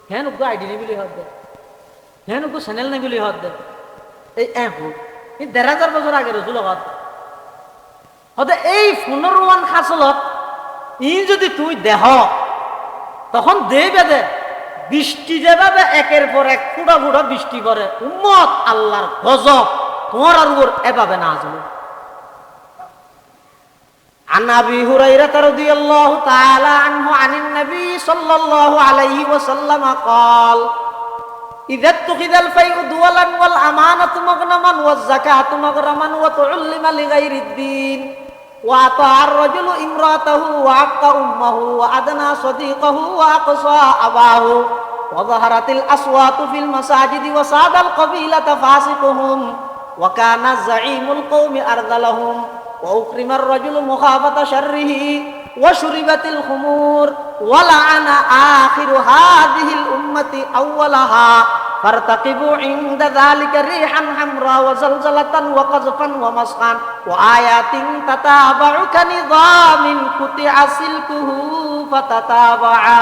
হ্যাঁ ওকে আইডি নেই বলে হাত দেয় হ্যাঁ ওকে চ্যানেল নেই বলে হাত দেয় এই হোক এই ১,৫০০ বছর আগে রসুল হাত হতে এই ১৫ খাসলত ই যদি তুই দেহ তখন দেবে দে বৃষ্টি যেভাবে একের পর এক ফুটা ফুটা বৃষ্টি পড়ে উম্মত আল্লাহর গজব তোমার আর উপর এভাবে না আসবে عن أبي هريرة رضي الله تعالى عنه عن النبي صلى الله عليه وسلم قال إذا اتخذ الفيء دولا والأمانة مغنما والزكاة مغرما وتعلم لغير الدين وأطاع الرجل امرأته وعق أمه وأدنى صديقه وأقصى أباه وظهرت الأصوات في المساجد وصاد القبيلة فاسقهم وكان زعيم القوم أرذلهم وأكرم الرجل مخافة شره وشربت الخمور ولعن آخر هذه الأمة أولها فارتقبوا عند ذلك ريحا حمراء وزلزلة وقذفا ومسخا وآيات تتابع كنظام قطع سلكه فتتابعا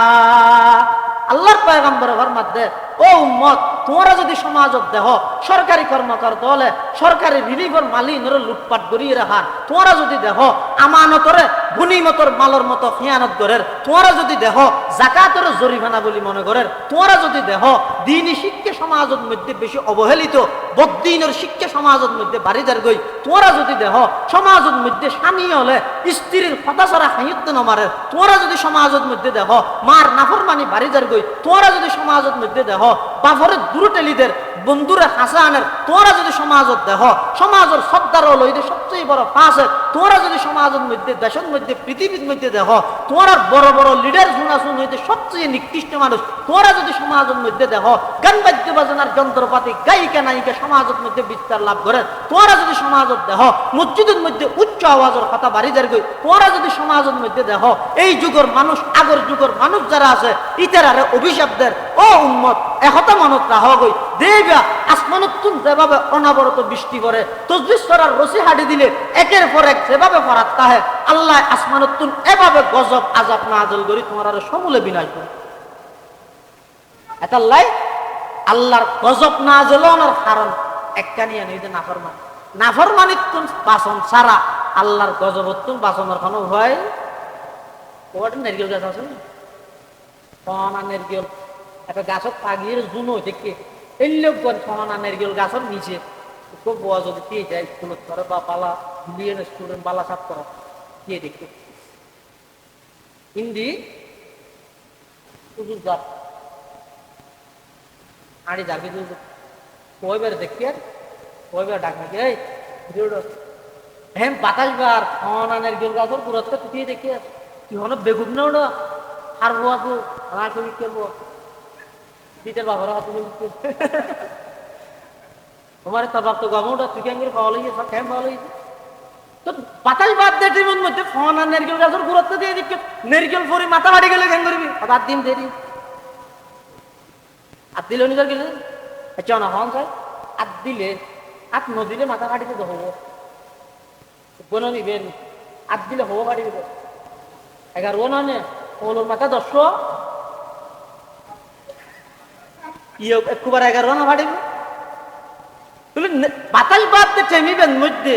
আল্লাহর পয়গম্বর ফরমাত দে ও উম্মত তোমরা যদি সমাজত দেহ সরকারি কর্মকর্তা হলে সরকারি রিলিফের মালিনর লুটপাট করিয়ে রাখার তোমরা যদি দেহ আমানতরে গনিমতর মালর মতো খিয়ানত করের তোমরা যদি দেহ যাকাতের জরিমানা বলি মনে করের তোমরা যদি দেহ দ্বীনি শিক্ষা সমাজের মধ্যে বেশি অবহেলিত বদ্দিনের শিক্ষা সমাজের মধ্যে বাড়িদার গই তোমরা যদি দেহ সমাজের মধ্যে স্বামী হলে স্ত্রীর কথা ছাড়া হাইত নমারে তোমরা যদি সমাজের মধ্যে দেহ মার নাফরমানি বাড়িদার গই তোমরা যদি সমাজের মধ্যে দেহ বাফরের দুরুটেলিদের বন্ধুরে হাসানের তোমরা যদি সমাজত দেহ সমাজের সর্দার হলো এদের সবচেয়ে বড় পাশে তোমরা যদি সমাজের মধ্যে দেশের মধ্যে পৃথিবীর মধ্যে দেহ তোমরা বড় বড় লিডার শুনাশুন হইতে সবচেয়ে নিকৃষ্ট মানুষ তোমরা যদি সমাজের মধ্যে দেহ গান বাদ্য বাজনার যন্ত্রপাতি গায়িকা নায়িকা সমাজের মধ্যে বিস্তার লাভ করে তোমরা যদি সমাজত দেহ মসজিদের মধ্যে উচ্চ আওয়াজের কথা বাড়ি যার গই তোমরা যদি সমাজের মধ্যে দেহ এই যুগের মানুষ আগর যুগের মানুষ যারা আছে ইতারারে অভিশাপদের ও উম্মত একতা মানত রাহ গই দেবা আসমানতুন যেভাবে অনবরত বৃষ্টি পড়ে তসবিহ করার রশি হাঁটি দিলে একের পর এক যেভাবে ফরাত তাহে আল্লাহ আসমানতুন এভাবে গজব আযাব নাযিল করি তোমার সমূলে বিনাশ করে এটা আল্লাহর গজব নাযিলের কারণ একখানিয়া নেই যে নাফরমানিতুন বাসন ছাড়া আল্লাহর গজবতুন বাসনের কোনো ভয় ওটা নারকেল গাছ আছে না সোনা নারকেল একটা গাছত পাগিয়ে জুনো দেখে এই লোকজন সোনা নারকেল গাছের নিচে খুব বয়া যদি পেয়ে যায় স্কুলত করে বা পালা দিয়ে স্টুডেন্ট পালা সাপ করা কে দেখে হিন্দি সুযোগ যার আড়ি যাবি কয়বার দেখি আর কয়বার ডাক নাকি এই হ্যাঁ বাতাস বার সোনা নারকেল গাছের পুরস্কার তুই দেখে কি হলো বেগুন না ওটা আর বোয়া তো আর তুমি খেলবো শীতের বাবার হাত তোমার তার বাপ তো গমটা তুই কেমন পাওয়া লাগিয়েছে সব কেমন পাওয়া লাগিয়েছে তো বাতাস বাদ দিয়ে টিমের মধ্যে ফোন আর নারকেল গাছের গুরুত্ব দিয়ে দিকে নারকেল ফরি মাথা বাড়ি গেলে কেন করবি আর দিন দেরি আর দিলে নিজের গেলে আচ্ছা না হন স্যার আর দিলে আর নদিলে মাথা কাটিতে তো হবো বোন নিবেন আর দিলে হবো বাড়ি দেবে 11 না নে ওলোর মাথা 10 একবার 11 না বাড়িবে বাতাস বাদ টেমিবেন মধ্যে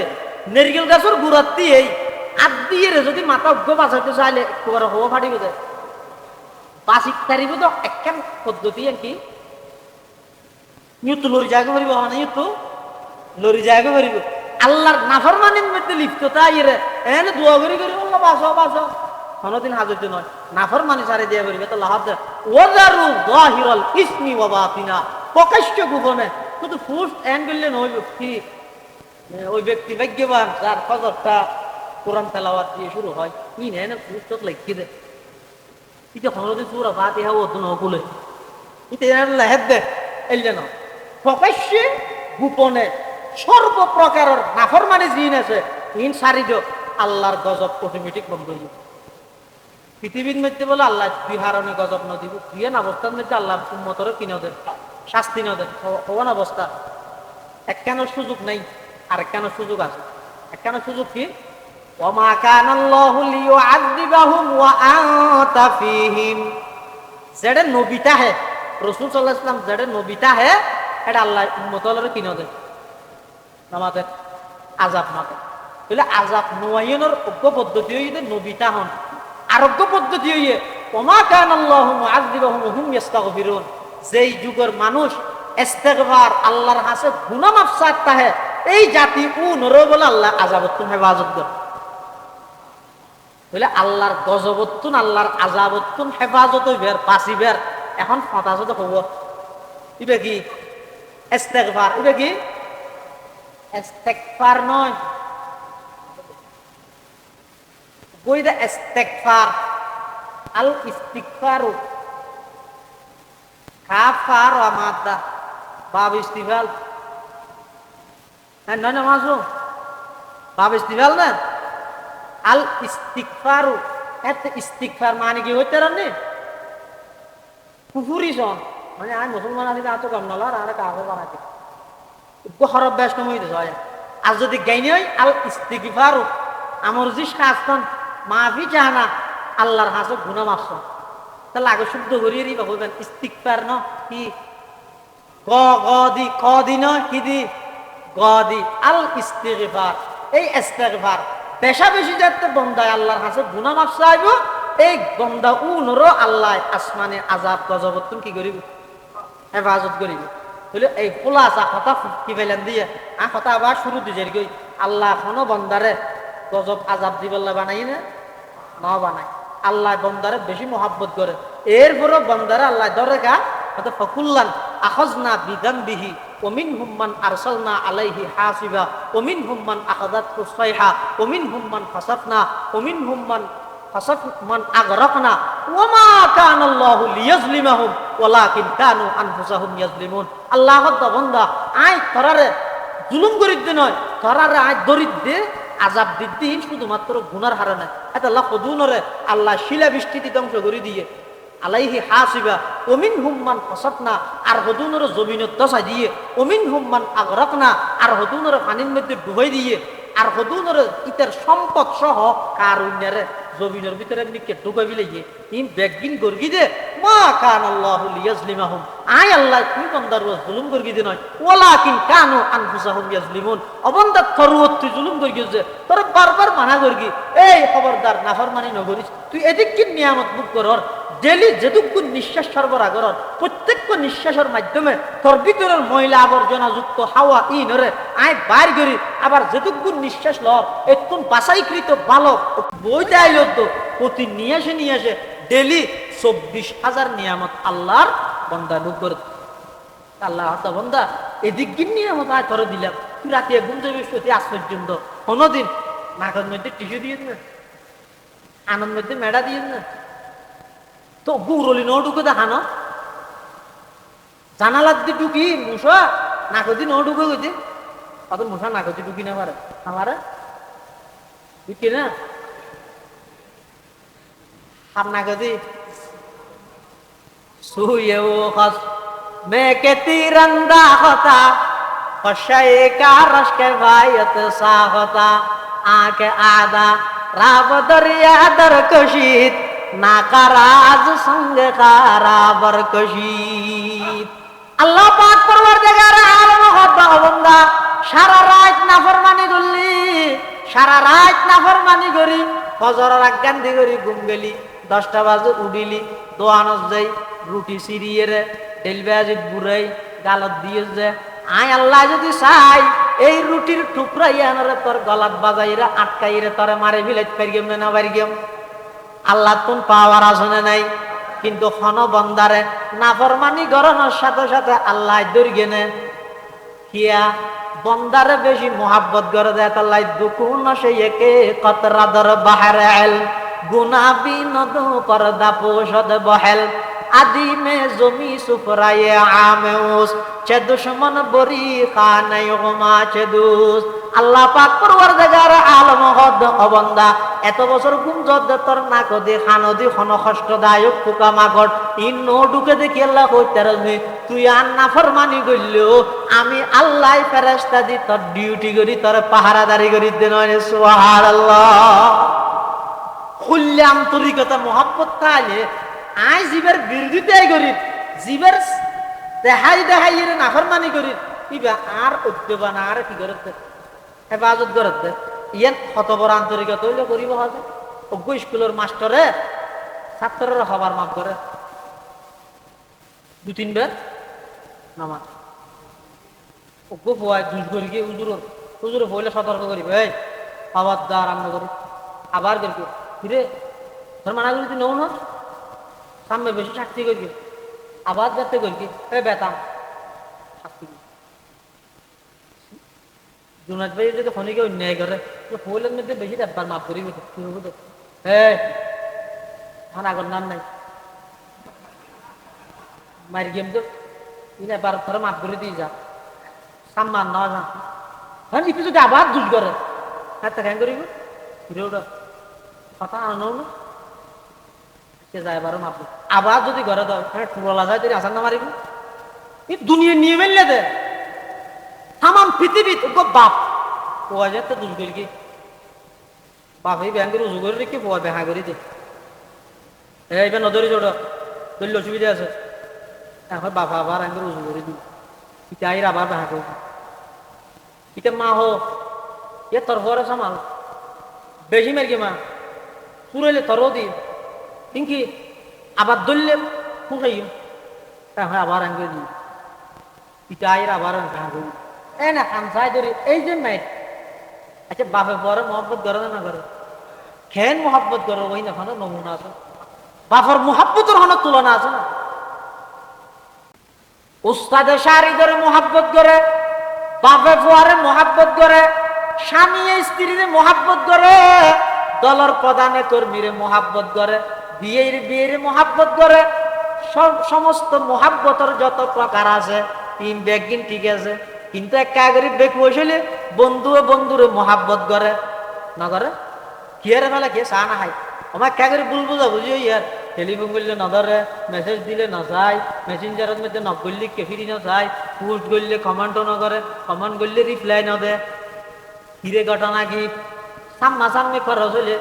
নারকেল গাছের গুড়াত দিয়ে আট দিয়ে যদি মাথা উগ্র বাঁচাতে চাইলে একবার হবো ফাটিবে যায় বাসিক তারিব তো একখান পদ্ধতি আর কি ইউতো লরি জায়গা পারিব না ইউতো লরি জায়গা পারিব আল্লাহর নাফরমানির মধ্যে লিপ্ততা ইয়ে এনে দোয়া করি করি আল্লাহ বাঁচো বাঁচো কোনদিন হাজতে নয় নাফরমানি সারে দিয়া করিবে তো লাভ দেয় ওয়াজারু যাহিরাল ইসমি ওয়া বাতিনা প্রকাশ্য গোপনে শুধু ফুস্ট এন্ড করলে নইব কি ওই ব্যক্তি ভাগ্যবান যার ফজরটা কোরআন তেলাওয়াত দিয়ে শুরু হয় কি না ফুস্টত লিখি দে এটা কোনদিন সূরা ফাতিহা ও দুনো কুলে এটা লেহেদ দে এললে না প্রকাশ্যে গোপনে সর্বপ্রকারের নাফরমানি জিন আছে ইন সারিদ আল্লাহর গজব অটোমেটিক বন্ধ হয়ে যাবে। পৃথিবীর মধ্যে বলে আল্লাহ দুই হারণে গজব ন দিব, দুইয়ের অবস্থার মধ্যে আল্লাহ উম্মতরে কি নদের শাস্তি নদের হওয়ান অবস্থা। একখান সুযোগ নাই, আর একখান সুযোগ আছে। একখান সুযোগ কি? ওমা কানাল্লাহু লিয়ুআযযিবাহুম ওয়া আনতা ফীহিম। যেটা নবিতা হে রাসূল সাল্লাল্লাহু আলাইহি ওয়াসাল্লাম, যেটা নবিতা হে এটা আল্লাহ উম্মতরে কি নদের আমাদের আযাব নদের। তাহলে আযাব নোয়াইনের অজ্ঞ পদ্ধতি হইতে নবিতা হন, আরোগ্য পদ্ধতি হইয়ে ওমা কানাল্লাহু মুআযযিবাহুম ওয়া হুম ইস্তাগফিরুন। যেই যুগের মানুষ ইস্তেগফার আল্লাহর কাছে গুনাহ মাফ চাইতে হে, এই জাতি নর বলে আল্লাহ আযাবতুন হেফাজত করে। বলে আল্লাহর গজবতুন আল্লাহর আযাবতুন হেফাজত হইবের বাঁচিবের এখন ফতাজত হব। ইবে কি ইস্তেগফার? ইবে কি ইস্তেগফার নয়, বইদা ইস্তেগফার আল ইস্তিগফারু কাফার ওয়া মাদা বাব ইস্তিফাল না না মাসু বাব ইস্তিফাল না আল ইস্তিগফারু। এত ইস্তিগফার মানে কি হইতে রানি কুফুরি সন মানে আমি মুসলমান আছি না তো কম নলার আর কাগজ বানাতে হরব ব্যস্ত হইতে হয়। আর যদি গাইনি হয় আল ইস্তিগফারু আমার যে শাস্তান মাফি জানা আল্লাহর হাসে গুনাহ মাফ তাহলে আগে শুদ্ধ করিয়ে দিবা বলবেন ইস্তিগফার ন কি গদি ন কি দি গদি আল ইস্তিগফার। এই ইস্তিগফার বেশা বেশি যাতে বন্দায় আল্লাহর হাসে গুনাহ মাফ চাইব, এই বন্দা নরো আল্লাহ আসমানে আযাব গজবতুন কি করিব হেফাজত করিব। বলে এই খোলাসা কথা কি পেলেন দিয়ে কথা আবার শুরু দিয়ে গই আল্লাহ এখনো বন্দারে গজব আযাব দিবল্লা বানাই না না বানাই। আল্লাহ বন্দারে বেশি মহাব্বত করে, এরপরও বন্দারে আল্লাহ ধরে গা হয়তো ফকুল্লান আখাযনা বিযামবিহি ওয়া মিনহুম মান আরসালনা আলাইহি হাসিবা ওয়া মিনহুম মান আখাযাতহু সাইহা ওয়া মিনহুম মান ফাসাফনা ওয়া মিনহুম মান আগরাকনা ওয়া মা কানাল্লাহু লিয়াযলিমাহুম ওয়ালাকিন কানু আনফুসাহুম ইয়াযলিমুন। আল্লাহ বন্দা আই তরারে জুলুম করিতে নয়, তরারে আই দরিদ্রে আযাব দিন শুধুমাত্র গুনার হারানে এত আল্লাহ কদুনরে আল্লাহ শিলা বৃষ্টিতে ধ্বংস করে দিয়ে আলাইহি হাসিবা ওমিন হুম্মান ফসাতনা আর হদুনরে জমিনত দশাই দিয়ে ওমিন হুম্মান আগরাকনা আর হদুনরে পানির মধ্যে ডুবাই দিয়ে আর হদুনরে ইতার সম্পদ সহ কারুণ্যরে জমিনের ভিতরে এমনিকে ঢুকাবি লাগিয়ে ইন বেগিন গর্গি দে মা কানাল্লাহু লিয়াযলিমাহুম। আই আল্লাহ তুই বান্দার জুলুম গর্গি দে নয় ওয়ালাকিন কানু আনফুসাহুম ইয়াযলিমুন। অবন্দা তরুত তুই জুলুম গর্গি যে তোর বারবার মানা গর্গি এই খবরদার নাফরমানি নগরিস। তুই এদিক কি নিয়ামত মুখ করর ডেলি যেটুকু নিঃশ্বাস সরবরাহ করর প্রত্যেক নিঃশ্বাসের মাধ্যমে তোর ভিতরের ময়লা আবর্জনা যুক্ত হাওয়া ইনরে আয় বাইর করি আবার যেটুকু নিঃশ্বাস লর একটু বাছাইকৃত বালক বইতে আইল তো প্রতি নিয়ে আসে ডেলি 24,000 নিয়ামত আল্লাহর বন্দা লোক করে। আল্লাহ বন্দা এদিক কি নিয়ামত আয় ধরে দিলাম তুই রাতে ঘুম যাবি সত্যি আজ পর্যন্ত কোনোদিন নাকের মধ্যে টিস্যু দিয়ে না আনন্দ মধ্যে মেডা দিয়ে না তো গুরলি ন ঢুকে দেখানো জানালার দিয়ে ঢুকি মশা নাকদি ন ঢুকে গেছে কত মশা নাকদি ঢুকি না পারে আমার ঢুকি না आप नागदी सुये वो खस मैं के तिरंदा होता खशाए का रश के वायत सा होता आके आदा राब दरिया दर कशीत नाकाराज संग काराबर कशीत। अल्लाह पाक परवरदिगार आलम होता बंदा सारा रात नाफरमानी करली सारा रात नाफरमानी करी ফজরের আজ্ঞান দি করি ঘুম গেলি 10টা বাজে উঠিলি দোয়ানত যাই রুটি সিরিয়ে রে ডেলবাজি বুড়াই গালত দিয়ে যে আয় আল্লাহ যদি চাই এই রুটির টুকরা ইয়ানরে তোর গলাত বাজাইরা আটকাইরে তোরে মারে ফেলাইত পারিগেম না পারিগেম। আল্লাহ তুন পাওয়ার আসনে নাই কিন্তু খন বন্দারে নাফরমানি গরনের সাথে সাথে আল্লাহ দৌড় নে কিয়া বন্দারে বেশি মোহাব্বত করে দেয় আল্লাহ দুকুন সে একে কতরা দর বাহার এল গুনা বিনদ পর্দা পোষদ বহেল। আদি মে জমি সুফরায়ে আমেউস চে দুশমন বরি খানাই গোমা চে দুস। আল্লাহ পাক পরওয়ারদিগার আলম হদ অবন্দা এত বছর ঘুম যদ তোর নাক দি খানদি খন কষ্টদায়ক পোকা মাকড় ইন নো ঢুকে দেখি আল্লাহ কইতারনি তুই আর নাফরমানি কইলো আমি আল্লাহ ফেরেশতা দি তোর ডিউটি করি তোর পাহারাদারি করি দেন। সুবহানাল্লাহ। খুললে আন্তরিকতা মোহাব্বত তাহলে আই জীবের বিরোধিতাই করি জীবের দেখাই দেখাই এর নাফরমানি করি কিবা আর উদ্যোগান আর কি করতে হেফাজত করতে ইয়ান কত বড় আন্তরিকতা হইলে করিব হবে। অজ্ঞ স্কুলের মাস্টারে ছাত্ররা খাবার মাফ করে 2-3 বার নামাজ অজ্ঞ পোয়ায় দুষ করি কি হুজুর বইলে সতর্ক করিব এই আবার দা আরম্ভ করি আবার করি ফিরে তোর মানা করি তুই নৌ না সামনে বেশি শাস্তি করি আবার যাতে করি এ বেতাম শাস্তি জুনাদ ভাই যদি খনিকে অন্যায় করে ফোলের মধ্যে বেশি একবার মাফ করি হ্যাঁ আগর নাম নাই মারি গেম তো এবার ধরো মাফ করে দিয়ে যা সাম্মান না যা হ্যাঁ ইপি যদি আবার দুষ করে হ্যাঁ তা কেন করিব ফিরে ওটা কথা আনো না সে যায় এবারও মাফ আবার যদি ঘরে দাও হ্যাঁ টুলা যায় তুই আসান না মারিব এই দুনিয়া নিয়ে মেললে দে তাম পৃথিবী বাপ পোয়া যায় তো দুষ করি কি বাপ এই ব্যাংকের উজু করে রেখে পোয়া বেহা করি দে এইবার নজরে চোট ধরলে অসুবিধা আছে এখন বাবা আবার আঙ্গের উজু করে দিই ইটা আইর আবার বেহা করে দিই ইটা মা হো এ তোর ঘরে সামাল বেশি মেরকি মা চুরাইলে তোরও দি কিন্তু আবার ধরলে খুঁসাই এখন আবার আঙ্গে দিই ইটা আইর আবার বেহা করি এই না খামসাই ধরি এই যে মাইট আচ্ছা বাপে পরে মহব্বত করে না করে খেন মহব্বত করে ওই না নমুনা আছে বাপর মহব্বতের হন তুলনা আছে না উস্তাদে শাড়ি ধরে মহব্বত করে বাপে ফুয়ারে মহব্বত করে স্বামী স্ত্রীরে মহব্বত করে দলের প্রধানে কর্মীরে মহব্বত করে বিয়ের মহব্বত করে সমস্ত মহব্বতের যত প্রকার আছে 3 বেগিন ঠিক আছে কিন্তু এক কাগরি বেগ বসলে বন্ধুরে মহাব্বত করে না করে কি আরে ফেলে কে চা না খাই আমার কাগরি বুঝা বুঝিও ইয়ার টেলিফোন করলে না ধরে মেসেজ দিলে না যায় মেসেঞ্জারের মধ্যে নক করলে কেফিরি না যায় পোস্ট করলে কমেন্টও না করে কমেন্ট করলে রিপ্লাই না দেয় হিরে ঘটনা কি সামনাসামনি খরচ হইলে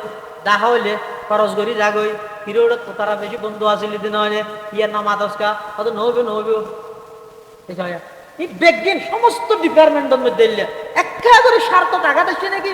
দেখা হইলে খরচ করি যাগই হিরে ওটা তো তারা বেশি বন্ধু আসলে দিন হইলে ইয়ার নাম আদস্কা অত নহবে এই বেগিন সমস্ত ডিপার্টমেন্টের মধ্যে একটা করে স্বার্থ টাকা দিচ্ছে নাকি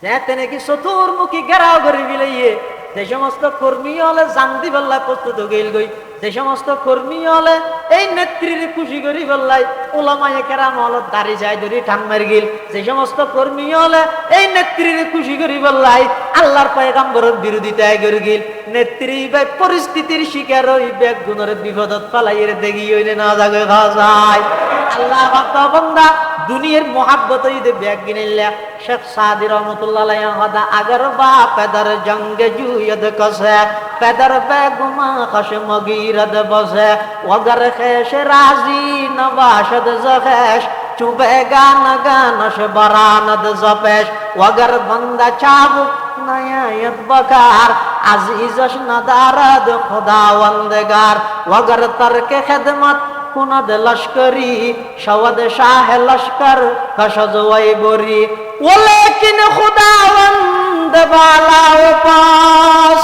যাতে নাকি চতুর্মুখী ঘেরাও করে বিলাইয়ে যে সমস্ত কর্মী হলে জান্দি বেল্লায় প্রস্তুত গেল গই যে সমস্ত কর্মী হলে এই নেত্রীর খুশি করি বেল্লাই ওলামায়ে কেরাম হলে দাড়ি যায় ধরি ঠান মারি গেল যে সমস্ত কর্মী হলে এই নেত্রীর খুশি করি বেল্লাই আল্লাহর পয়গম্বরের বিরোধিতায় করে গেল নেত্রী ভাই পরিস্থিতির শিকার ওই বেগ গুণের বিপদত পালাইয়ের দেখি হইলে না জাগে খাওয়া যায় আল্লাহ ভক্ত বন্দা দুনিয়ার মোহাব্বত ঈদে ব্যাগ গিনিল্লা শেখ সাদি রহমতুল্লাহ হদা আগর বা পেদার জঙ্গে জুয়দ কসে পেদার বেগুমা খস মগিরদ বসে ওগর খেশ রাজি নবাশদ জখেশ চুবে গান গানশ বরানদ জপেশ ওগর বন্দা চাবুক নয়ায়ত বকার আজিজশ নদারদ খুদাওয়ান্দগার ওগর তরকে খেদমত কুনদ লস্করি শওদ শাহ লস্কর কশজওয়াই বরি ওলেকিন খুদাওয়ান্দ বালা ওপাস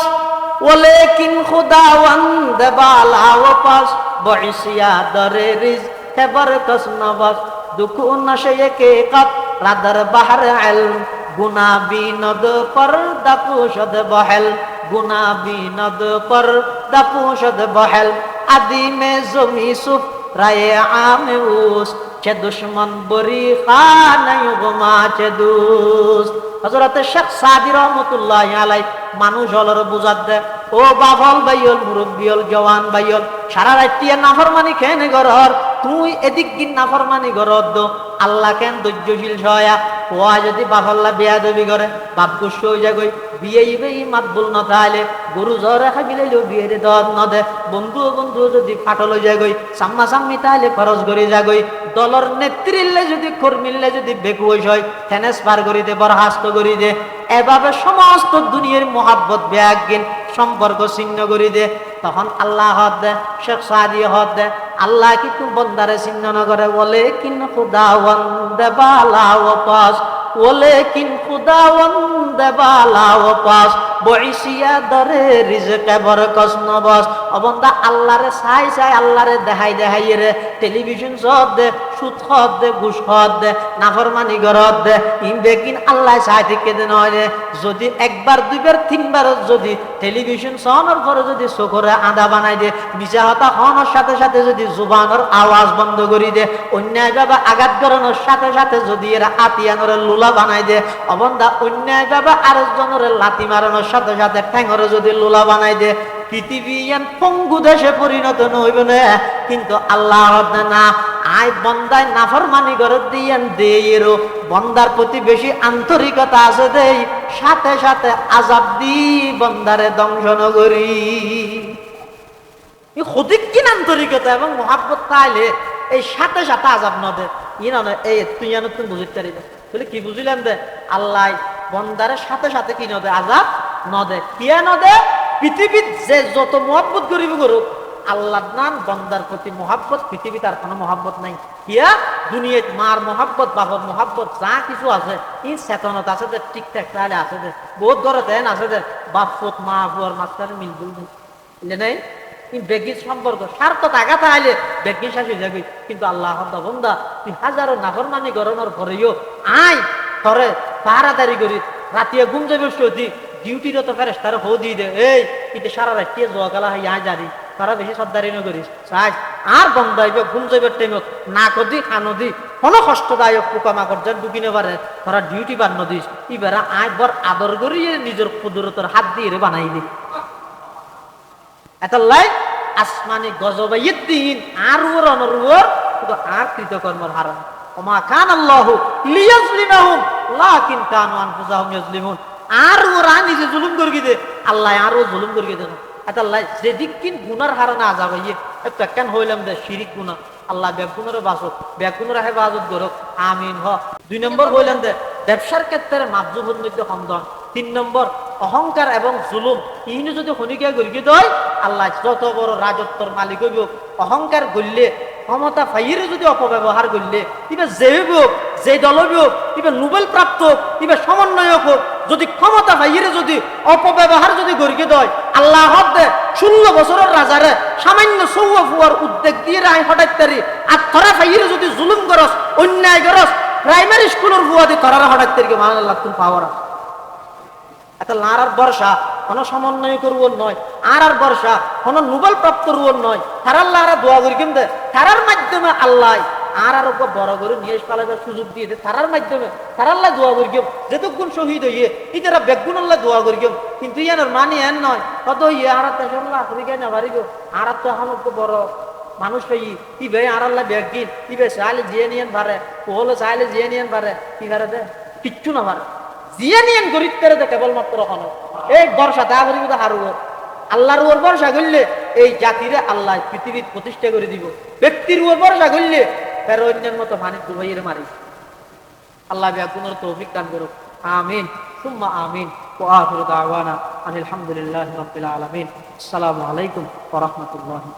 ওলেকিন খুদাওয়ান্দ বালা ওপাস বইসিয়া দরে রিজ খবর কস নবস দুকু নশে কে কত রাদর বাহর ইলম গুনা বিনদ পর দাপুশদ বহল গুনা বিনদ পর দাপুশদ বহল আদি মে জমি সুফ রায়ে আমে উস চে দুশ্মন বরি খানাই গোমা চে দুস হযরত শেখ সাদি রহমাতুল্লাহ আলাইহি মানুষ হলর বুঝাত দে ও বাফল ভাইয়ল মুরব্বিয়ল জওয়ান ভাইয়ল সারা রাত নাফরমানি খেনে গরর তুই এদিক গিন নাফরমানি গরর দো আল্লাহ কেন ধৈর্যশীল সয়া ওয়া যদি বাফাল্লা বেয়াদবি করে বাপ গুস্ব হয়ে যাগই বিয়ে ইবেই মাতবুল ন তাহলে গরু জ্বর রেখা বিলাইলেও বিয়ের দর ন দে বন্ধু যদি ফাটল হয়ে যাগই সাম্মা সাম্মি তাহলে খরচ করে যাগই দলর নেত্রীলে যদি কর্মীলে যদি বেকু হয় টেনেস পার করি দে বরখাস্ত করি দে এভাবে সমস্ত দুনিয়ার মোহাব্বত ব্যাগিন সম্পর্ক ছিন্ন করি দে তখন আল্লাহ হদ দে শেখ সাদি হদ দে আল্লাহ কিন্তু বন্দারে ছিন্ন না করে বলে কিন খুদাওয়ান দেবালা ওয়াপাস বলে কিন খুদাওয়ান দেবালা ওয়াপাস বইসিয়া দরে রিজকে বরকস নবস অবন্দা আল্লাহরে চাই আল্লাহরে দেখাই রে টেলিভিশন সদ দে সুদ খদ দে ঘুষ খদ দে নাফরমানি গরদ দে বেকিন আল্লাহ চাই থেকে দে নয় রে যদি একবার দুইবার তিনবার যদি টেলিভিশন সহনের পরে যদি চোখরে আদা বানাই দে মিশা হতা হওয়ার সাথে সাথে যদি জুবানের আওয়াজ বন্ধ করি দে অন্যায় ভাবে আঘাত করানোর সাথে সাথে যদি এরা আতিয়ানোর লুলা বানাই দে অবন্দা অন্যায় ভাবে আরেকজনের লাথি মারানোর সাথে সাথে ঠ্যাঙরে যদি লুলা বানাই দে পৃথিবী পঙ্গু দেশে পরিণত নইব না কিন্তু আল্লাহ না আয় বন্দায় নাফরমানি করে দিয়েন দেয়েরও বন্দার প্রতি বেশি আন্তরিকতা আছে দেই সাথে সাথে আজাব দি বন্দারে দংশন করি হদিকিন আন্তরিকতা এবং মহাব্বত তাইলে এই সাথে সাথে আজাব নদে ই না এই তুই তুমি বুঝতে পারি বলে কি বুঝিলেন দে আল্লাহ বন্দারের সাথে সাথে কি নদে আজাব নদে কিয়া নদে পৃথিবীর যে যত মহাব্বত করিব করুক আল্লাহর নাম বন্দার প্রতি মহাব্বত পৃথিবী তার কোনো মহাব্বত নাই কিয়া দুনিয়াত মার মহাব্বত বাবার মহাব্বত যা কিছু আছে এই চেতনত আছে যে ঠিকঠাক তাহলে আছে যে বহুত ঘরে দেন আছে যে বাপ পুত মা বুয়ার মাঝখানে মিলবুল নেই বেগির সম্পর্ক স্বার্থ টাকা তাহলে বেগির শেষ হয়ে যাবে কিন্তু আল্লাহ বন্দা তুই হাজারো নাফরমানি গরনের পরেও আই ধরে পাহারাদারি করি রাতিয়া ঘুম যাবে সত্যি ডিউটির তো ফেরেস তারা হো দিয়ে দে এই কিন্তু সারা রাত জোয়া গেলা হয় আয় জারি তারা বেশি সর্দারি ন করিস চাই আর বন্ধ হইবে ঘুম যাইবার টাইমত না কদি খানো দি কোনো কষ্টদায়ক পোকামাকড় যেন ঢুকিনে পারে তারা ডিউটি বার নদিস এবার আয় বর আদর করিয়ে নিজের কুদরতের হাত দিয়ে বানাই দি এত লাই আসমানি গজবাইয়ের দিন আর ওর অনরুয়ার কিন্তু আর কৃতকর্মর হারান ওমা খান আল্লাহ লিয়াজলিমাহুম লাকিন কানু আনফুসাহুম ইয়াজলিমুন আর ওরা নিজে জুলুম করি দে আল্লাহ আরো জুলুম করি দেন এটা লাই যেদিক কিন গুনার হারানা আজাব ইয়ে একটা কেন হইলাম দে শিরিক গুনাহ আল্লাহ বেগুনের বাসক বেগুনের হেফাজত করুক আমিন হ 2 নম্বর হইলাম দে ব্যবসার ক্ষেত্রে মাপজুবুর মধ্যে খন্দন 3 নম্বর অহংকার এবং জুলুম ইনি যদি হনিকে গরিকে দেয় আল্লাহ যত বড় রাজত্বর মালিক হইব অহংকার গড়লে ক্ষমতা ফাইরে যদি অপব্যবহার করলে ইবে যে হোক যে দল হোক ইবে নোবেল প্রাপ্ত ইবে সমন্বয়ক হোক যদি ক্ষমতা ফাইরে যদি অপব্যবহার যদি গরিকে দেয় আল্লাহ হদ্দে 16 বছরের রাজারে সামান্য সৌয়া ফুয়ার উদ্যোগ দিয়ে রায় হঠাৎ আর থরা ফাইরে যদি জুলুম করস অন্যায় করস প্রাইমারি স্কুলের ফুয়া দিয়ে থরারা হঠাৎ মান আল্লাহ তুমি পাওয়ার একটা লাড়ার বর্ষা কোন সমন্বয় করব নয় আর বর্ষা কোন নোবেল প্রাপ্ত রুয়ন নয় তারার লারা দোয়া করি কিন্তু তারার মাধ্যমে আল্লাহ আর বড় করে নিয়ে পালাবার সুযোগ দিয়ে তারার মাধ্যমে তারাল্লাহ দোয়া করি যেতক্ষণ শহীদ হইয়ে ইতারা বেগুন আল্লাহ দোয়া করি কিন্তু ইয়ানোর মানি এন নয় কত ইয়ে আর আফ্রিকায় না পারিব আর তো এখন বড় মানুষ হই ইবে আর আল্লাহ বেগিন ইবে চাইলে জিয়ে নিয়েন পারে ওহলে চাইলে জিয়ে নিয়েন পারে কি পারে দে কিচ্ছু না পারে জিয়ানিয়ান গরিব করে দে কেবলমাত্র কোনো এই বর্ষা তা করিব তো হারুব আল্লাহর উপর ভরসা করলে এই জাতিরে আল্লাহ পৃথিবীর প্রতিষ্ঠা করে দিব ব্যক্তির উপর ভরসা করলে তার অন্যের মতো মানিক দুভাইয়ের মারি আল্লাহ বেগুনের তৌফিক দান করুক আমিন সুম্মা আমিন ওয়া আখিরু দাওয়ানা আলহামদুলিল্লাহি রাব্বিল আলামিন আসসালামু আলাইকুম ওয়া রাহমাতুল্লাহি